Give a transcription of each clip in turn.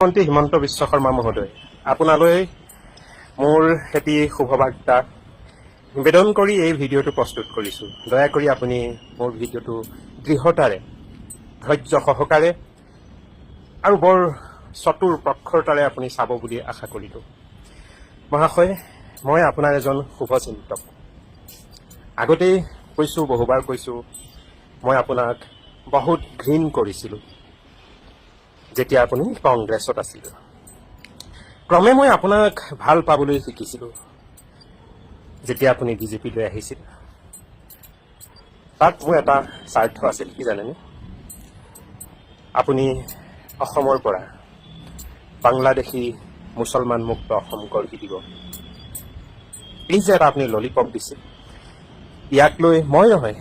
মন্ত্ৰী হিমন্ত বিশ্ব শৰ্মা মহোদয়, আপোনালৈ মোৰ এটি শুভবাৰ্তা নিবেদন কৰি এই ভিডিঅ'টো প্ৰস্তুত কৰিছোঁ। দয়া কৰি আপুনি মোৰ ভিডিঅ'টো দৃঢ়তাৰে, ধৈৰ্য সহকাৰে আৰু বৰ চতুৰ প্ৰখৰতাৰে আপুনি চাব বুলি আশা কৰিলোঁ। মহাশয়, মই আপোনাৰ এজন শুভচিন্তক। আগতেই কৈছোঁ, বহুবাৰ কৈছোঁ, মই আপোনাক বহুত ঘৃণ কৰিছিলোঁ যেতিয়া আপুনি কংগ্ৰেছত আছিল। ক্ৰমে মই আপোনাক ভাল পাবলৈ শিকিছিলোঁ যেতিয়া আপুনি বিজেপিলৈ আহিছিল। তাত মোৰ এটা স্বাৰ্থ আছিল, কি জানেনে? আপুনি অসমৰ পৰা বাংলাদেশী মুছলমান মুক্ত অসম গঢ়ি দিব। এই যে এটা আপুনি ললিপপ দিছিল, ইয়াক লৈ মই নহয়,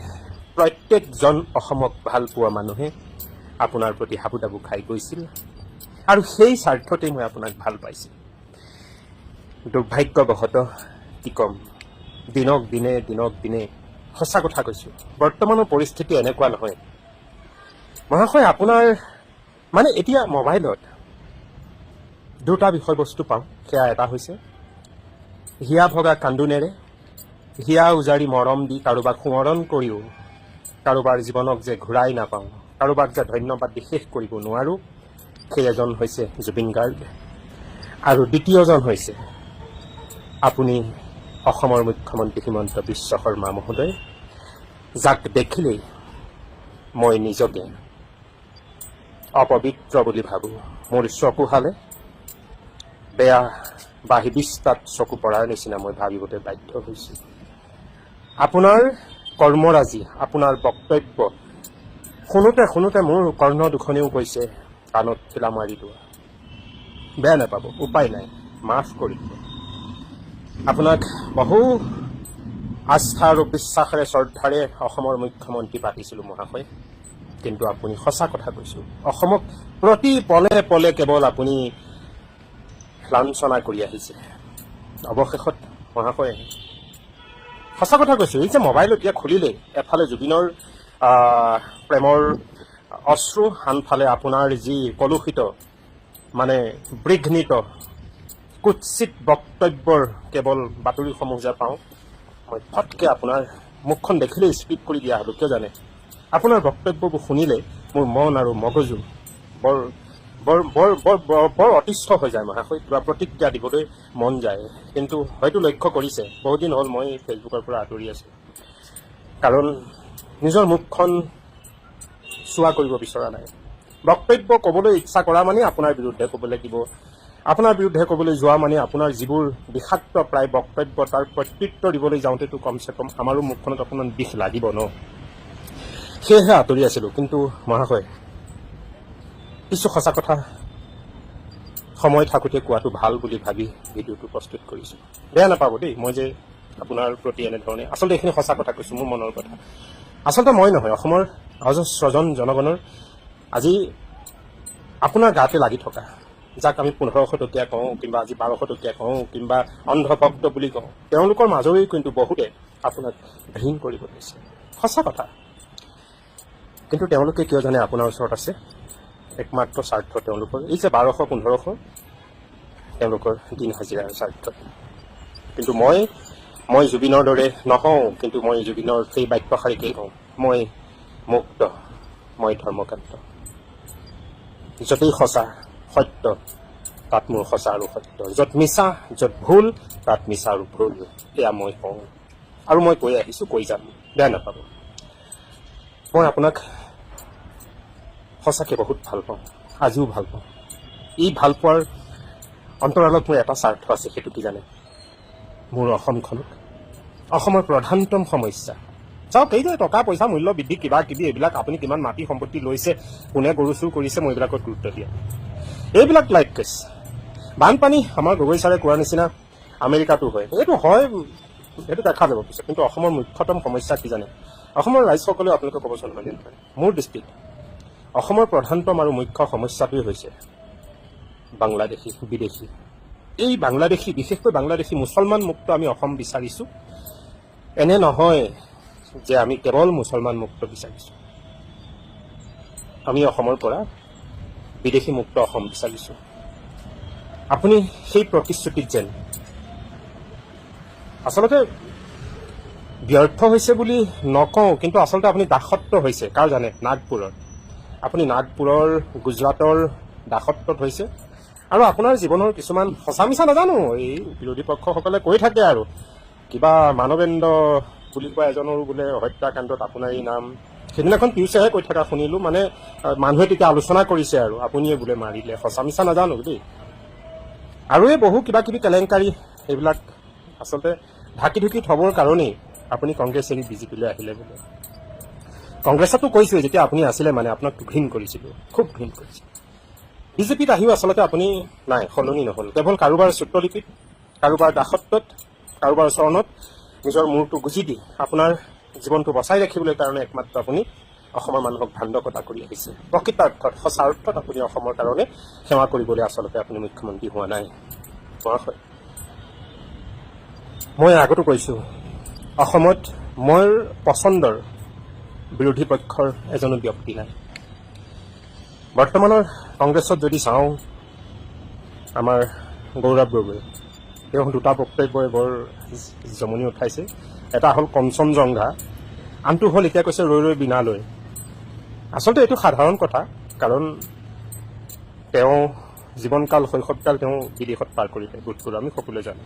প্ৰত্যেকজন অসমক ভাল পোৱা মানুহে আপোনাৰ প্ৰতি হাবুডাবু খাই গৈছিল আৰু সেই স্বাৰ্থতেই মই আপোনাক ভাল পাইছিল। দুৰ্ভাগ্যবশতঃ কি ক'ম, দিনক দিনে সঁচা কথা কৈছোঁ, বৰ্তমানৰ পৰিস্থিতি এনেকুৱা নহয়। মহাশয়, আপোনাৰ মানে এতিয়া মোবাইলত দুটা বিষয়বস্তু পাওঁ। সেয়া এটা হৈছে হিয়া ভগা কান্দোনেৰে হিয়া উজাৰি মৰম দি কাৰোবাক সোঁৱৰণ কৰিও কাৰোবাৰ জীৱনক যে ঘূৰাই নাপাওঁ, কাৰোবাক যে ধন্যবাদ দি শেষ কৰিব নোৱাৰোঁ, সেই এজন হৈছে জুবিন গাৰ্গ। আৰু দ্বিতীয়জন হৈছে আপুনি অসমৰ মুখ্যমন্ত্ৰী হিমন্ত বিশ্ব শৰ্মা মহোদয়, যাক দেখিলেই মই নিজকে অপবিত্ৰ বুলি ভাবোঁ। মোৰ চকুহালে বেয়া বা হিবিস্তাত চকু পৰাৰ নিচিনা মই ভাবিবলৈ বাধ্য হৈছোঁ। আপোনাৰ কৰ্মৰাজি, আপোনাৰ বক্তব্য শুনোতে মোৰ কৰ্ণ দুখনেও কৈছে কাণত খিলা মাৰি লোৱা। বেয়া নাপাব, উপায় নাই, মাফ কৰি দিব। আপোনাক বহু আস্থা আৰু বিশ্বাসেৰে শ্ৰদ্ধাৰে অসমৰ মুখ্যমন্ত্ৰী পাতিছিলোঁ মহাশয়, কিন্তু আপুনি সঁচা কথা কৈছোঁ, অসমক প্ৰতি পলে পলে কেৱল আপুনি লাঞ্ছনা কৰি আহিছে। অৱশেষত মহাশয়, সঁচা কথা কৈছোঁ, এই যে মোবাইলত এতিয়া খুলিলেই এফালে জুবিনৰ প্ৰেমৰ অশ্ৰু, আনফালে আপোনাৰ যি কলুষিত মানে বিঘ্নিত কুৎসিত বক্তব্যৰ কেৱল বাতৰিসমূহ যে পাওঁ, মই ফটকে আপোনাৰ মুখখন দেখিলেই স্কিপ কৰি দিয়া হ'লোঁ। কিয় জানে? আপোনাৰ বক্তব্যবোৰ শুনিলে মোৰ মন আৰু মগজু বৰ বৰ বৰ বৰ বৰ অতিষ্ঠ হৈ যায় মহাশয়, কিবা প্ৰতিক্ৰিয়া দিবলৈ মন যায়। কিন্তু হয়তো লক্ষ্য কৰিছে, বহুদিন হ'ল মই ফেচবুকৰ পৰা আঁতৰি আছোঁ, কাৰণ নিজৰ মুখখন চোৱা কৰিব বিচৰা নাই। বক্তব্য ক'বলৈ ইচ্ছা কৰা মানে আপোনাৰ বিৰুদ্ধে ক'ব লাগিব, আপোনাৰ বিৰুদ্ধে ক'বলৈ যোৱা মানে আপোনাৰ যিবোৰ বিষাক্ত প্ৰায় বক্তব্য, তাৰ প্ৰত্যুত্তৰ দিবলৈ যাওঁতেতো কমচে কম আমাৰো মুখখনত অকণমান বিষ লাগিব ন। সেয়েহে আঁতৰি আছিলোঁ। কিন্তু মহাশয়, কিছু সঁচা কথা সময় থাকোঁতে কোৱাটো ভাল বুলি ভাবি ভিডিঅ'টো প্ৰস্তুত কৰিছোঁ। বেয়া নাপাব দেই, মই যে আপোনাৰ প্ৰতি এনেধৰণে, আচলতে এইখিনি সঁচা কথা কৈছোঁ, মোৰ মনৰ কথা। আচলতে মই নহয়, অসমৰ অজস্ৰজন জনগণৰ আজি আপোনাৰ গাতে লাগি থকা, যাক আমি 1500 টকীয়া কওঁ, কিংবা আজি 1200 টকীয়া কওঁ, কিংবা অন্ধভক্ত বুলি কওঁ, তেওঁলোকৰ মাজৰেই কিন্তু বহুতে আপোনাক ঘৃণ কৰিব লৈছে। সঁচা কথা। কিন্তু তেওঁলোকে কিয় জানে আপোনাৰ ওচৰত আছে? একমাত্ৰ স্বাৰ্থ তেওঁলোকৰ, এই যে 1200-1500 তেওঁলোকৰ দিন হাজিৰাৰ স্বাৰ্থ। কিন্তু মই জুবিনৰ দৰে নহওঁ, কিন্তু মই জুবিনৰ সেই বাক্যশাৰীকেই কওঁ, মই মুক্ত, মই ধৰ্মকান্ত। য'তেই সঁচা সত্য, তাত মোৰ সঁচা আৰু সত্য। য'ত মিছা, য'ত ভুল, তাত মিছা আৰু ভুল। এয়া মই কওঁ আৰু মই কৈ আহিছোঁ, কৈ যাম, বেয়া নাপাব। মই আপোনাক সঁচাকৈ বহুত ভাল পাওঁ, আজিও ভাল পাওঁ। এই ভাল পোৱাৰ অন্তৰালত মোৰ এটা স্বাৰ্থ আছে, সেইটো কি জানে? মোৰ অসমখনক, অসমৰ প্ৰধানতম সমস্যা, চাওক, এই যে টকা পইচা মূল্য বৃদ্ধি কিবা কিবি এইবিলাক, আপুনি কিমান মাটি সম্পত্তি লৈছে, কোনে গৰু চুৰ কৰিছে, মই এইবিলাকত গুৰুত্ব দিয়া। এইবিলাক লাইট কেছ। বানপানী আমাৰ গগৈ ছাৰে কোৱাৰ নিচিনা আমেৰিকাতো হয়, এইটো হয়, এইটো দেখা যাব পিছত। কিন্তু অসমৰ মুখ্যতম সমস্যা কি জানে? অসমৰ ৰাইজসকলেও আপোনালোকে ক'বচোন, হয়নে নহয়? মোৰ দৃষ্টিত অসমৰ প্ৰধানতম আৰু মুখ্য সমস্যাটোৱেই হৈছে বাংলাদেশী, বিদেশী। এই বাংলাদেশী, বিশেষকৈ বাংলাদেশী মুছলমান মুক্ত আমি অসম বিচাৰিছোঁ। এনে নহয় যে আমি কেৱল মুছলমান মুক্ত বিচাৰিছোঁ, আমি অসমৰ পৰা বিদেশী মুক্ত অসম বিচাৰিছোঁ। আপুনি সেই প্ৰতিশ্ৰুতিত যেন আচলতে ব্যৰ্থ হৈছে বুলি নকওঁ, কিন্তু আচলতে আপুনি দাসত্ব হৈছে। কাৰ জানে? নাগপুৰৰ। আপুনি নাগপুৰৰ গুজৰাটৰ দাসত্বত হৈছে। আৰু আপোনাৰ জীৱনৰ কিছুমান সঁচা মিছা নাজানো, এই বিৰোধী পক্ষসকলে কৈ থাকে আৰু কিবা মানৱেন্দ্ৰ বুলি কোৱা এজনৰো বোলে হত্যাকাণ্ডত আপোনাৰেই নাম। সেইদিনাখন পিউচেহে কৈ থকা শুনিলোঁ, মানে মানুহে তেতিয়া আলোচনা কৰিছে আৰু আপুনিয়ে বোলে মাৰিলে। সঁচা মিছা নাজানো দেই। আৰু এই বহু কিবা কিবি কেলেংকাৰী, এইবিলাক আচলতে ঢাকি ঢুকি থবৰ কাৰণেই আপুনি কংগ্ৰেছ এৰি বিজেপিলৈ আহিলে বোলে। কংগ্ৰেছতো কৈছোৱে, যেতিয়া আপুনি আছিলে মানে আপোনাক ঘৃণ কৰিছিলোঁ, খুব ঘৃণ কৰিছিল। বিজেপিত আহিও আচলতে আপুনি নাই, সলনি নহ'ল। কেৱল কাৰোবাৰ চুত্ৰলিপিত, কাৰোবাৰ দাসত্বত, কাৰোবাৰ চৰণত নিজৰ মূৰটো গুজি দি আপোনাৰ জীৱনটো বচাই ৰাখিবলৈ কাৰণে একমাত্ৰ আপুনি অসমৰ মানুহক ভাণ্ডকতা কৰি আহিছে। প্ৰকৃতাৰ্থত, সঁচা অৰ্থত আপুনি অসমৰ কাৰণে সেৱা কৰিবলৈ আচলতে আপুনি মুখ্যমন্ত্ৰী হোৱা নাই। মই আগতো কৈছোঁ, অসমত মোৰ পচন্দৰ বিৰোধী পক্ষৰ এজনো ব্যক্তি নাই। বৰ্তমানৰ কংগ্ৰেছত যদি চাওঁ, আমাৰ গৌৰৱ গগৈ, তেওঁ দুটা বক্তব্যই বৰ জমনি উঠাইছে। এটা হ'ল কঞ্চনজংঘা, আনটো হ'ল এতিয়া কৈছে ৰৈ ৰৈ বিনালৈ। আচলতে এইটো সাধাৰণ কথা, কাৰণ তেওঁ জীৱনকাল, শৈশৱকাল তেওঁ বিদেশত পাৰ কৰিলে, বোধকৰোঁ আমি সকলোৱে জানো।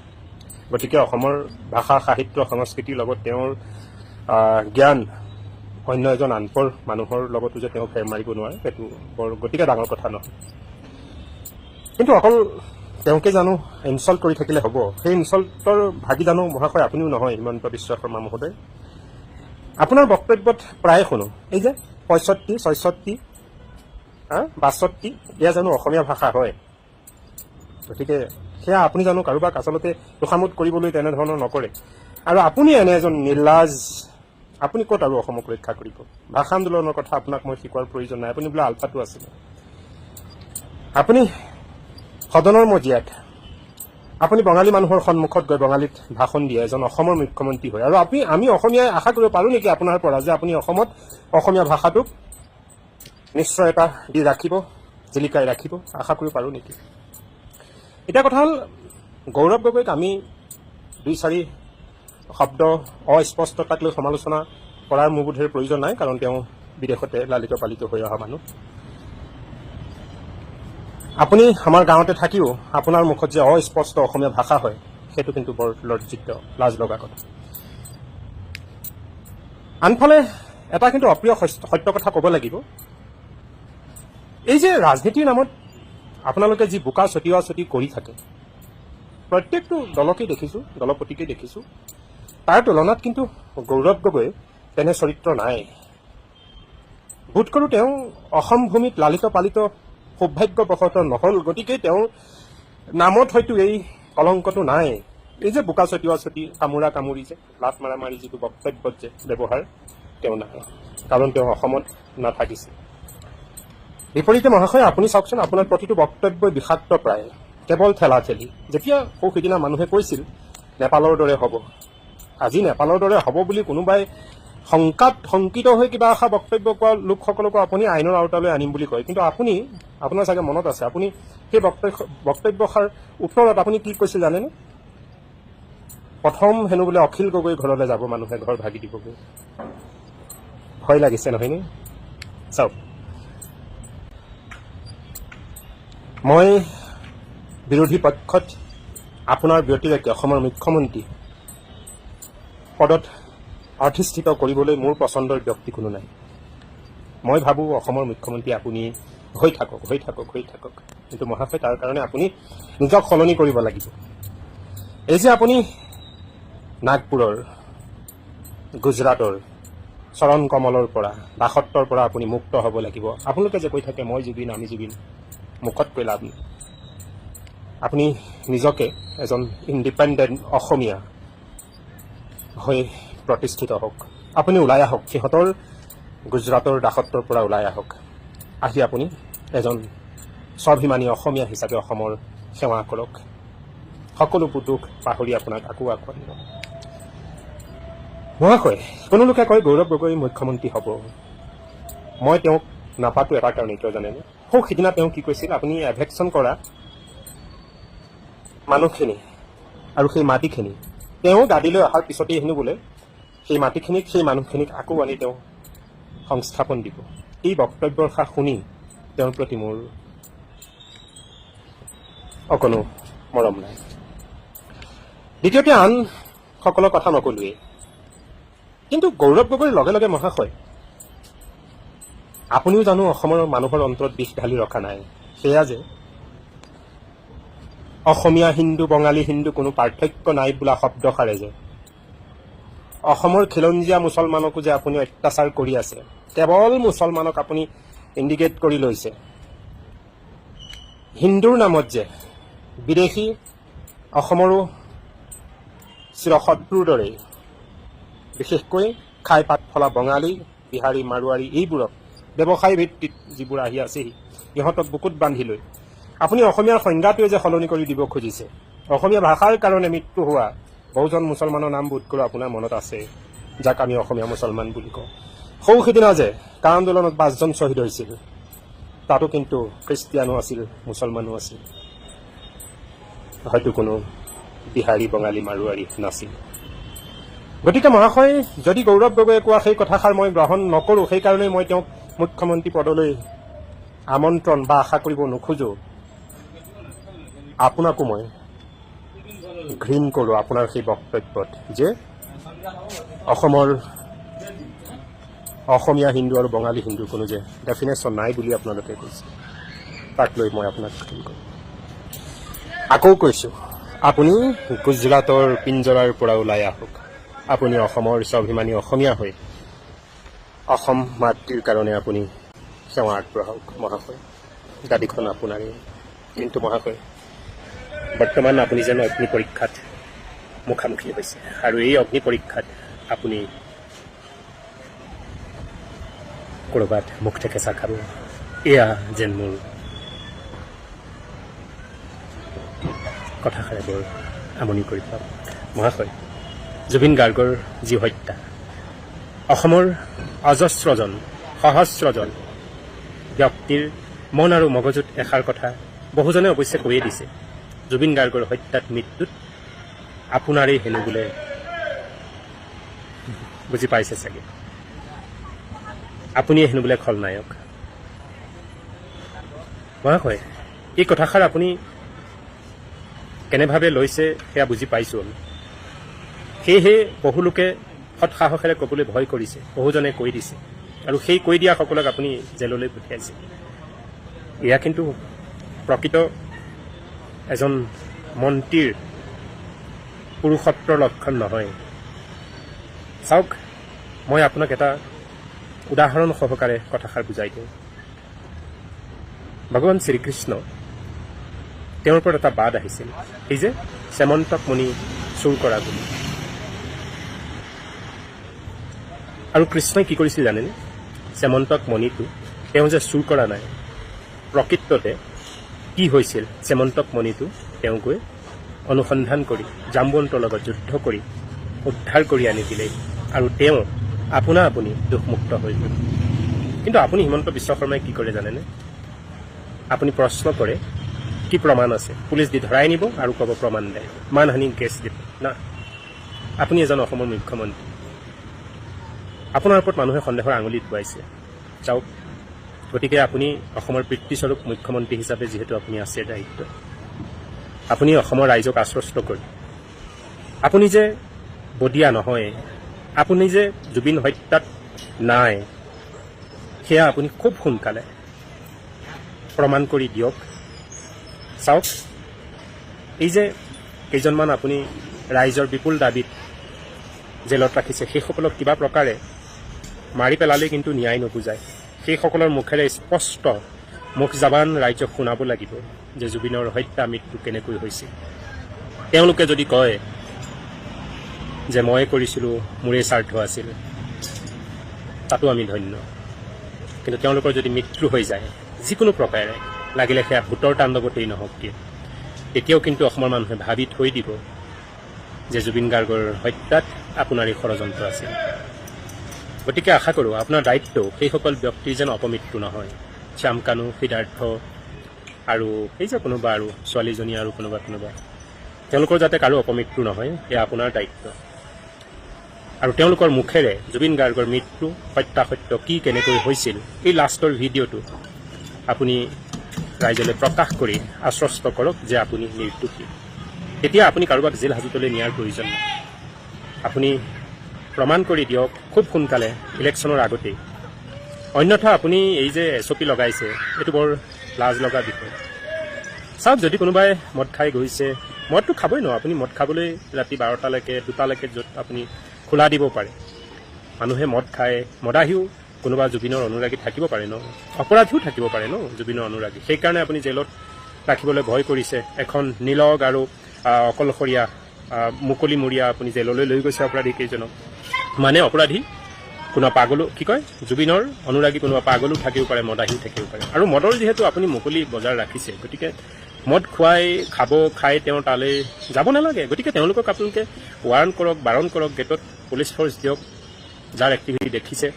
গতিকে অসমৰ ভাষা, সাহিত্য, সংস্কৃতিৰ লগত তেওঁৰ জ্ঞান অন্য এজন আনপৰ মানুহৰ লগতো যে তেওঁ ফেৰ মাৰিব নোৱাৰে, সেইটো বৰ গতিকে ডাঙৰ কথা নহয়। কিন্তু অকল তেওঁকে জানো ইনচাল্ট কৰি থাকিলে হ'ব? সেই ইনচাল্টৰ ভাগি জানো মহাশয় আপুনিও নহয়, হিমন্ত বিশ্ব শৰ্মা মহোদয়? আপোনাৰ বক্তব্যত প্ৰায়ে শুনো এই যে 65, 66, 62, এয়া জানো অসমীয়া ভাষা হয়? গতিকে সেয়া আপুনি জানো কাৰোবাক আচলতে তোষামোদ কৰিবলৈ তেনেধৰণৰ নকৰে। আৰু আপুনি এনে এজন নিৰ্লাজ, আপুনি ক'ত আৰু অসমক ৰক্ষা কৰিব? ভাষা আন্দোলনৰ কথা আপোনাক মই শিকোৱাৰ প্ৰয়োজন নাই, আপুনি বোলে আলফাটো আছিলে। আপুনি সদনৰ মজিয়াত আপুনি বঙালী মানুহৰ সন্মুখত গৈ বঙালীত ভাষণ দিয়ে এজন অসমৰ মুখ্যমন্ত্ৰী হয়। আৰু আমি অসমীয়াই আশা কৰিব পাৰোঁ নেকি আপোনাৰ পৰা যে আপুনি অসমত অসমীয়া ভাষাটোক নিশ্চয়তা দি ৰাখিব, জিলিকাই ৰাখিব? আশা কৰিব পাৰোঁ নেকি? এতিয়া কথা হ'ল, গৌৰৱ গগৈক আমি 2-4 শব্দ অস্পষ্টতাক লৈ সমালোচনা কৰাৰ মোৰ বোধেৰ প্ৰয়োজন নাই, কাৰণ তেওঁ বিদেশতে লালিত পালিত হৈ অহা মানুহ। আপুনি আমাৰ গাঁৱতে থাকিও আপোনাৰ মুখত যে অস্পষ্ট অসমীয়া ভাষা হয়, সেইটো কিন্তু বৰ লজ্জিত, লাজ লগা কথা। আনফালে এটা কিন্তু অপ্ৰিয় সত্য কথা ক'ব লাগিব, এই যে ৰাজনীতিৰ নামত আপোনালোকে যি বোকা ছটিওৱা ছটি কৰি থাকে, প্ৰত্যেকটো দলকেই দেখিছোঁ, দলপতিকেই দেখিছোঁ, তাৰ তুলনাত কিন্তু গৌৰৱ গগৈ তেনে চৰিত্ৰ নাই। বোধ কৰোঁ তেওঁ অসম ভূমিত লালিত পালিত সৌভাগ্যবশতঃ নহ'ল, গতিকে তেওঁৰ নামত হয়তো এই কলংকটো নাই। এই যে বোকা ছটিওৱা ছটি, কামোৰা কামুৰি যে, লাট মাৰা মাৰি যিটো বক্তব্যত যে ব্যৱহাৰ, তেওঁ নাই, কাৰণ তেওঁ অসমত নাথাকিছে। বিপৰীতে মহাশয় আপুনি চাওকচোন, আপোনাৰ প্ৰতিটো বক্তব্যই বিষাক্ত প্ৰায়, কেৱল ঠেলা ঠেলি। যেতিয়া সিদিনা মানুহে কৈছিল নেপালৰ দৰে হ'ব, আজি নেপালৰ দৰে হ'ব বুলি কোনোবাই শংকিত হৈ কিবা এষাৰ বক্তব্য কোৱা লোকসকলকো আপুনি আইনৰ আওতালৈ আনিম বুলি কয়। কিন্তু আপোনাৰ চাগে মনত আছে, আপুনি সেই বক্তব্যষাৰ উত্তৰত আপুনি কি কৈছিল জানেনে? প্ৰথম হেনো বোলে অখিল গগৈ ঘৰলৈ যাব মানুহে, ঘৰ ভাগি দিবগৈ। ভয় লাগিছে নহয়নে? চাওক, মই বিৰোধী পক্ষত আপোনাৰ ব্যতিৰেকে অসমৰ মুখ্যমন্ত্ৰী পদত অধিষ্ঠিত কৰিবলৈ মোৰ পচন্দৰ ব্যক্তি কোনো নাই। মই ভাবোঁ অসমৰ মুখ্যমন্ত্ৰী আপুনি হৈ থাকক। কিন্তু মহাশয়, তাৰ কাৰণে আপুনি নিজক সলনি কৰিব লাগিব। এই যে আপুনি নাগপুৰৰ, গুজৰাটৰ চৰণ কমলৰ পৰা, দাসত্বৰ পৰা আপুনি মুক্ত হ'ব লাগিব। আপোনালোকে যে কৈ থাকে মই জুবিন, আমি জুবিন, মুখত কৈ লাভ নাই। আপুনি নিজকে এজন ইণ্ডিপেণ্ডেণ্ট অসমীয়া হৈ প্ৰতিষ্ঠিত হওক। আপুনি ওলাই আহক, সিহঁতৰ গুজৰাটৰ দাসত্বৰ পৰা ওলাই আহক। আহি আপুনি এজন স্বাভিমানী অসমীয়া হিচাপে অসমৰ সেৱা কৰক। সকলোবোৰ দুখ পাহৰি আপোনাক আকৌ আগুৱাই নিব। মহাশয়, কোনো লোকে কয় গৌৰৱ গগৈ মুখ্যমন্ত্ৰী হ'ব। মই তেওঁক নাপাতো এটা কাৰণেই, কিয় জানেনে? সিদিনা তেওঁ কি কৈছিল, আপুনি এভেকশ্যন কৰা মানুহখিনি আৰু সেই মাটিখিনি তেওঁ গাদীলৈ অহাৰ পিছতেই হেনো বোলে সেই মাটিখিনিক সেই মানুহখিনিক আকৌ আনি তেওঁ সংস্থাপন দিব। এই বক্তব্যৰ সাহ শুনি তেওঁৰ প্ৰতি মোৰ অকণো মৰম নাই। দ্বিতীয়তে আন সকলৰ কথা নকলোৱেই, কিন্তু গৌৰৱ গগৈৰ লগে লগে মহাশয় আপুনিও জানো অসমৰ মানুহৰ অন্তৰত বিষ ঢালি ৰখা নাই। সেয়া যে অসমীয়া হিন্দু বঙালী হিন্দু কোনো পাৰ্থক্য নাই বোলা শব্দষাৰে যে অসমৰ খিলঞ্জীয়া মুছলমানকো যে আপুনি অত্যাচাৰ কৰি আছে, কেৱল মুছলমানক আপুনি ইণ্ডিকেট কৰি লৈছে। হিন্দুৰ নামত যে বিদেশী অসমৰো চিৰশত্ৰুৰ দৰেই বিশেষকৈ খাই পাত ফলা বঙালী বিহাৰী মাৰোৱাৰী এইবোৰক ব্যৱসায় ভিত্তিত যিবোৰ আহি আছেহি ইহঁতক বুকুত বান্ধি লৈ আপুনি অসমীয়াৰ সংজ্ঞাটোৱে যে সলনি কৰি দিব খুজিছে। অসমীয়া ভাষাৰ কাৰণে মৃত্যু হোৱা বহুজন মুছলমানৰ নাম বোধ কৰোঁ আপোনাৰ মনত আছে, যাক আমি অসমীয়া মুছলমান বুলি কওঁ। সৌ সিদিনা যে কা আন্দোলনত 5জন শ্বহীদ হৈছিল, তাতো কিন্তু খ্ৰীষ্টিয়ানো আছিল মুছলমানো আছিল, হয়তো কোনো বিহাৰী বঙালী মাৰোৱাৰী নাছিল। গতিকে মহাশয় যদি গৌৰৱ গগৈয়ে কোৱা সেই কথাষাৰ মই গ্ৰহণ নকৰোঁ, সেইকাৰণে মই তেওঁক মুখ্যমন্ত্ৰী পদলৈ আমন্ত্ৰণ বা আশা কৰিব নোখোজো। আপোনাকো মই ঘৃণ কৰোঁ আপোনাৰ সেই বক্তব্যত যে অসমৰ অসমীয়া হিন্দু আৰু বঙালী হিন্দুৰ কোনো যে ডেফিনেশ্যন নাই বুলি আপোনালোকে কৈছে, তাক লৈ মই আপোনাক ঘৃণ কৰোঁ। আকৌ কৈছোঁ, আপুনি গুজৰাটৰ পিঞ্জৰাৰ পৰা ওলাই আহক, আপুনি অসমৰ স্বাভিমানী অসমীয়া হৈ অসম মাতৃৰ কাৰণে আপুনি সেৱা আগবঢ়াওক মহাশয়, গাদীখন আপোনাৰে। কিন্তু মহাশয় বৰ্তমান আপুনি যেন অগ্নি পৰীক্ষাত মুখামুখি হৈছে, আৰু এই অগ্নি পৰীক্ষাত আপুনি ক'ৰবাত মুখ থেকেচা খাব, এয়া যেন মোৰ কথাষাৰে বৰ আমনি কৰি পাব মহাশয়। জুবিন গাৰ্গৰ যি হত্যা, অসমৰ অজস্ৰজন সহস্ৰজন ব্যক্তিৰ মন আৰু মগজুত এষাৰ কথা বহুজনে অৱশ্যে কৈয়ে দিছে, জুবিন গাৰ্গৰ হত্যাত মৃত্যুত আপোনাৰেই হেনো বোলে, বুজি পাইছে চাগে, আপুনিয়ে হেনো বোলে খলনায়ক। মহাশয় এই কথাষাৰ আপুনি কেনেভাৱে লৈছে সেয়া বুজি পাইছোঁ আমি। সেয়েহে বহুলোকে সৎসাহসেৰে ক'বলৈ ভয় কৰিছে, বহুজনে কৈ দিছে, আৰু সেই কৈ দিয়াসকলক আপুনি জেললৈ পঠিয়াইছে। এয়া কিন্তু প্ৰকৃত এজন মন্ত্ৰীৰ পুৰুষত্বৰ লক্ষণ নহয়। চাওক, মই আপোনাক এটা উদাহৰণ সহকাৰে কথাষাৰ বুজাই দিওঁ। ভগৱান শ্ৰীকৃষ্ণ, তেওঁৰ ওপৰত এটা বাদ আহিছিল, এই যে শ্যামন্তক মুনি চুৰ কৰা বুলি। আৰু কৃষ্ণই কি কৰিছিল জানেনে? শ্যামন্তক মণিটো তেওঁ যে চুৰ কৰা নাই, প্ৰকৃততে কি হৈছিল, শ্যামন্তক মণিটো তেওঁ গৈ অনুসন্ধান কৰি জাম্বন্তৰ লগত যুদ্ধ কৰি উদ্ধাৰ কৰি আনি দিলে, আৰু তেওঁ আপোনা আপুনি দুখমুক্ত হৈ গ'ল। কিন্তু আপুনি হিমন্ত বিশ্ব শৰ্মাই কি কৰে জানেনে? আপুনি প্ৰশ্ন কৰে কি প্ৰমাণ আছে, পুলিচ দি ধৰাই নিব আৰু ক'ব প্ৰমাণ নাই, মানহানি কেছ দিব না। আপুনি এজন অসমৰ মুখ্যমন্ত্ৰী, আপোনাৰ ওপৰত মানুহে সন্দেহৰ আঙুলি ধুৱাইছে, চাওক। গতিকে আপুনি অসমৰ পিতৃস্বৰূপ মুখ্যমন্ত্ৰী হিচাপে যিহেতু আপুনি আছে দায়িত্ব, আপুনি অসমৰ ৰাইজক আশ্বস্ত কৰি আপুনি যে বদিয়া নহয়, আপুনি যে জুবিন হত্যাত নাই, সেয়া আপুনি খুব সোনকালে প্ৰমাণ কৰি দিয়ক। চাওক, এই যে কেইজনমান আপুনি ৰাইজৰ বিপুল দাবীত জেলত ৰাখিছে, সেইসকলক কিবা প্ৰকাৰে মাৰি পেলালে কিন্তু ন্যায় নুবুজায়। সেইসকলৰ মুখেৰে স্পষ্ট মুখ জাবান ৰাইজক শুনাব লাগিব যে জুবিনৰ হত্যা মৃত্যু কেনেকৈ হৈছিল। তেওঁলোকে যদি কয় যে মই কৰিছিলোঁ, মোৰেই স্বাৰ্থ আছিল, তাতো আমি ধন্য। কিন্তু তেওঁলোকৰ যদি মৃত্যু হৈ যায় যিকোনো প্ৰকাৰে, লাগিলে সেয়া ভূতৰ তাণ্ডৱতেই নহওক কিয়, তেতিয়াও কিন্তু অসমৰ মানুহে ভাবি থৈ দিব যে জুবিন গাৰ্গৰ হত্যাত আপোনাৰ এই ষড়যন্ত্ৰ আছিল। গতিকে আশা কৰোঁ আপোনাৰ দায়িত্ব সেইসকল ব্যক্তিৰ যেন অপমৃত্যু নহয়। শ্যাম কানু, সিদ্ধাৰ্থ আৰু এই যে কোনোবা আৰু ছোৱালীজনী আৰু কোনোবা তেওঁলোকৰ যাতে কাৰো অপমৃত্যু নহয় এয়া আপোনাৰ দায়িত্ব। আৰু তেওঁলোকৰ মুখেৰে জুবিন গাৰ্গৰ মৃত্যু সত্যাসত্য কি কেনেকৈ হৈছিল এই লাষ্টৰ ভিডিঅ'টো আপুনি ৰাইজলৈ প্ৰকাশ কৰি আশ্বস্ত কৰক যে আপুনি নিৰ্দোষী। তেতিয়া আপুনি কাৰোবাক জেল হাজতলৈ নিয়াৰ প্ৰয়োজন নাই। আপুনি প্ৰমাণ কৰি দিয়ক খুব সোনকালে ইলেকশ্যনৰ আগতেই। অন্যথা আপুনি এই যে SOP লগাইছে এইটো বৰ লাজ লগা বিষয়। চাওক, যদি কোনোবাই মদ খাই গৈছে, মদটো খাবই ন, আপুনি মদ খাবলৈ ৰাতি 12টালৈকে 2টালৈকে য'ত আপুনি খোলা দিব পাৰে। মানুহে মদ খায়, মদাহীও কোনোবা জুবিনৰ অনুৰাগী থাকিব পাৰে ন, অপৰাধীও থাকিব পাৰে ন জুবিনৰ অনুৰাগী। সেইকাৰণে আপুনি জেলত ৰাখিবলৈ ভয় কৰিছে। এখন নিলগ আৰু অকলশৰীয়া মুকলিমূৰীয়া আপুনি জেললৈ লৈ গৈছে অপৰাধীকেইজনক। মানে অপৰাধী কোনোবা পাগলো, কি কয়, জুবিনৰ অনুৰাগী কোনোবা পাগলো থাকিব পাৰে, মদাহীও থাকিব পাৰে। আৰু মদৰ যিহেতু আপুনি মুকলি বজাৰ ৰাখিছে, গতিকে মদ খাই তেওঁ তালৈ যাব নালাগে। গতিকে তেওঁলোকক আপোনালোকে ৱাৰেণ্ট কৰক, বাৰণ কৰক, গেটত পুলিচ ফ'ৰ্চ দিয়ক। যাৰ এক্টিভিটি দেখিছে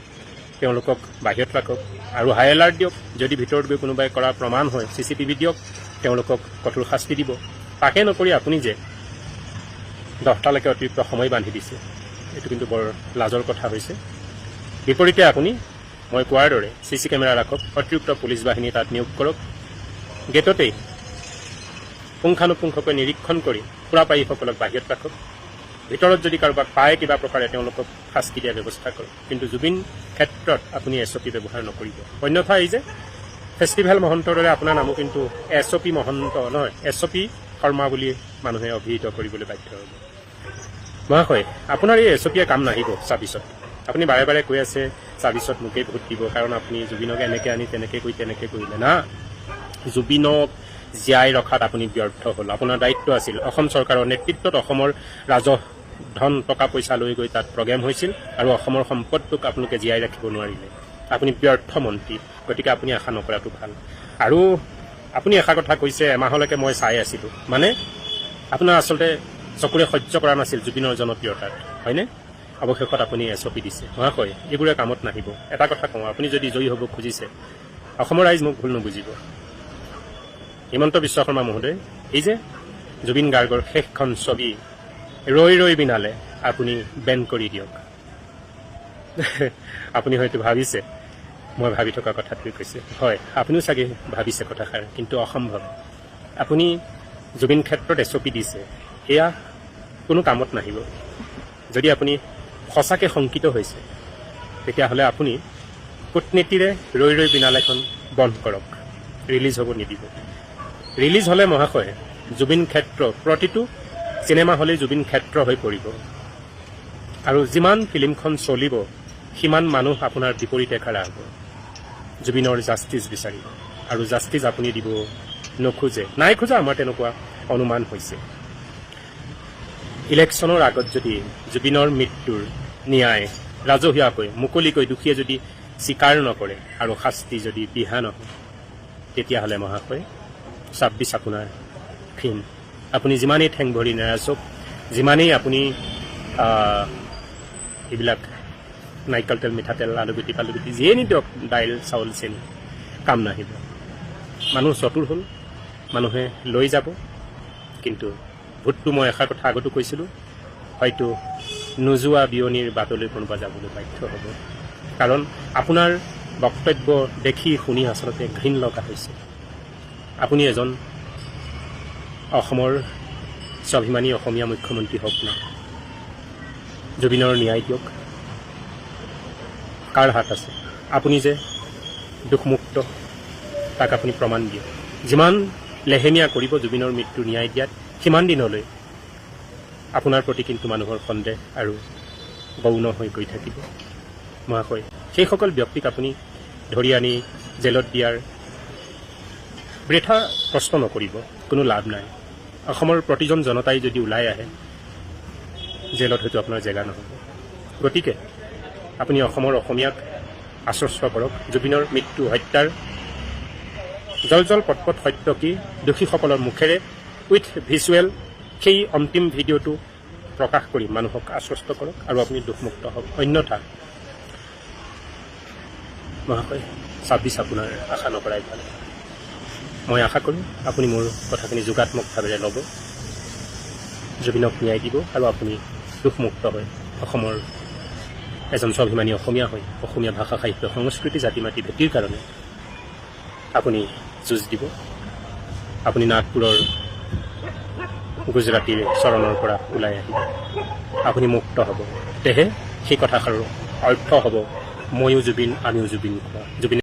তেওঁলোকক বাহিৰত ৰাখক আৰু হাই এলাৰ্ট দিয়ক। যদি ভিতৰত গৈ কোনোবাই কৰা প্ৰমাণ হয় CCTV দিয়ক, তেওঁলোকক কঠোৰ শাস্তি দিব। তাকে নকৰি আপুনি যে 10টালৈকে অতিৰিক্ত সময় বান্ধি দিছে, এইটো কিন্তু বৰ লাজৰ কথা হৈছে। বিপৰীতে আপুনি মই কোৱাৰ দৰে CC কেমেৰা ৰাখক, অতিৰিক্ত পুলিচ বাহিনী তাত নিয়োগ কৰক, গেটতেই পুংখানুপুংখকৈ নিৰীক্ষণ কৰি সুৰাপায়ীসকলক বাহিৰত ৰাখক। ভিতৰত যদি কাৰোবাক পায় কিবা প্ৰকাৰে তেওঁলোকক শাস্তি দিয়াৰ ব্যৱস্থা কৰক। কিন্তু জুবিন ক্ষেত্ৰত আপুনি SOP ব্যৱহাৰ নকৰিব। অন্যথা এই যে ফেষ্টিভেল মহন্তৰ দৰে আপোনাৰ নামো কিন্তু SOP মহন্ত নহয়, SOP শৰ্মা বুলি মানুহে অভিহিত কৰিবলৈ বাধ্য হ'ব। মহাশয়, আপোনাৰ এই SOPয়ে কাম নাহিব 26ত। আপুনি বাৰে বাৰে কৈ আছে 26ত মোকেই ভোট দিব, কাৰণ আপুনি জুবিনক এনেকৈ আনি তেনেকৈ কৰিলে না। জুবিনক জীয়াই ৰখাত আপুনি ব্যৰ্থ হ'ল। আপোনাৰ দায়িত্ব আছিল অসম চৰকাৰৰ নেতৃত্বত অসমৰ ৰাজহ ধন টকা পইচা লৈ গৈ তাত প্ৰগ্ৰেম হৈছিল আৰু অসমৰ সম্পদটোক আপোনালোকে জীয়াই ৰাখিব নোৱাৰিলে। আপুনি ব্যৰ্থ মন্ত্ৰী, গতিকে আপুনি আশা নকৰাটো ভাল। আৰু আপুনি এষাৰ কথা কৈছে, এমাহলৈকে মই চাই আছিলোঁ, মানে আপোনাৰ আচলতে চকুৰে সহ্য কৰা নাছিল জুবিনৰ জনপ্ৰিয়তাত, হয়নে? অৱশেষত আপুনি SOP দিছে। মহাশয়, এইবোৰে কামত নাহিব। এটা কথা কওঁ, আপুনি যদি জয়ী হ'ব খুজিছে, অসমৰ ৰাইজ মোক ভুল নুবুজিব। হিমন্ত বিশ্ব শৰ্মা মহোদয়, এই যে জুবিন গাৰ্গৰ শেষখন ছবি ৰৈ বিনালে আপুনি বেন কৰি দিয়ক। আপুনি হয়তো ভাবিছে মই ভাবি থকা কথাটোৱে কৈছে, হয় আপুনিও চাগে ভাবিছে কথাষাৰ, কিন্তু অসম্ভৱ। আপুনি জুবিন ক্ষেত্ৰত SOP দিছে, এয়া কোনো কামত নাহিব। যদি আপুনি সঁচাকৈ শংকিত হৈছে, তেতিয়াহ'লে আপুনি কূটনীতিৰে ৰৈ বিনালেখন বন্ধ কৰক, ৰিলিজ হ'ব নিদিব। ৰিলিজ হ'লে মহাশয় জুবিন ক্ষেত্ৰ, প্ৰতিটো চিনেমা হলেই জুবিন ক্ষেত্ৰ হৈ পৰিব। আৰু যিমান ফিল্মখন চলিব সিমান মানুহ আপোনাৰ বিপৰীতে খাৰা হ'ব, জুবিনৰ জাষ্টিছ বিচাৰিব। আৰু জাষ্টিছ আপুনি দিব নোখোজে, নাই খোজা, আমাৰ তেনেকুৱা অনুমান হৈছে। ইলেকশ্যনৰ আগত যদি জুবিনৰ মৃত্যুৰ ন্যায় ৰাজহুৱাকৈ মুকলিকৈ দোষীয়ে যদি স্বীকাৰ নকৰে আৰু শাস্তি যদি বিহা নহয়, তেতিয়াহ'লে মহাশয় 26 আপোনাৰ ফিন। আপুনি যিমানেই ঠেং ভৰি নেৰাচক, যিমানেই আপুনি এইবিলাক নাৰিকল তেল, মিঠাতেল, আলুগুটি পালুগুটি যিয়ে নিদিয়ক, দাইল চাউল চেনি, কাম নাহিব। মানুহ চতুৰ হ'ল, মানুহে লৈ যাব। কিন্তু ভোটটো মই এষাৰ কথা আগতো কৈছিলোঁ, হয়তো নোযোৱা বিয়নিৰ বাটলৈ কোনোবা যাবলৈ বাধ্য হ'ব। কাৰণ আপোনাৰ বক্তব্য দেখি শুনি আচলতে ঘৃণ লগা হৈছে। আপুনি এজন অসমৰ স্বাভিমানী অসমীয়া মুখ্যমন্ত্ৰী হওক না, জুবিনৰ ন্যায় দিয়ক। কাৰ হাত আছে? আপুনি যে দুখমুক্ত, তাক আপুনি প্ৰমাণ দিয়ক। যিমান লেহেমীয়া কৰিব জুবিনৰ মৃত্যু ন্যায় দিয়াত, সিমান দিনলৈ আপোনাৰ প্ৰতি কিন্তু মানুহৰ সন্দেহ আৰু গৌণ হৈ গৈ থাকিব। মহাশয়, সেইসকল ব্যক্তিক আপুনি ধৰি আনি জেলত দিয়াৰ বৃথা কষ্ট নকৰিব, কোনো লাভ নাই। অসমৰ প্ৰতিজন জনতাই যদি ওলাই আহে, জেলত হয়তো আপোনাৰ জেগা নহ'ব। গতিকে আপুনি অসমৰ অসমীয়াক আশ্বস্ত কৰক, জুবিনৰ মৃত্যু হত্যাৰ জল পটপট সত্য কি দোষীসকলৰ মুখেৰে উইথ ভিজুৱেল সেই অন্তিম ভিডিঅ'টো প্ৰকাশ কৰি মানুহক আশ্বস্ত কৰক আৰু আপুনি দুখমুক্ত হওক। অন্যথা মহাশয় 26 আপোনাৰ আশা নকৰাই ভাল। মই আশা কৰোঁ আপুনি মোৰ কথাখিনি যোগাত্মকভাৱে ল'ব। জুবিনক ন্যায় দিব আৰু আপুনি দুখমুক্ত হয় অসমৰ এজন স্বাভিমানী অসমীয়া হৈ অসমীয়া ভাষা সাহিত্য সংস্কৃতি জাতি মাতি ভেটিৰ কাৰণে আপুনি যুঁজ দিব। আপুনি নাগপুৰৰ গুজৰাটীৰ চৰণৰ পৰা ওলাই আহিব, আপুনি মুক্ত হ'ব। তেহে সেই কথাষাৰৰ অৰ্থ হ'ব ময়ো জুবিন, আমিও জুবিন। জুবিন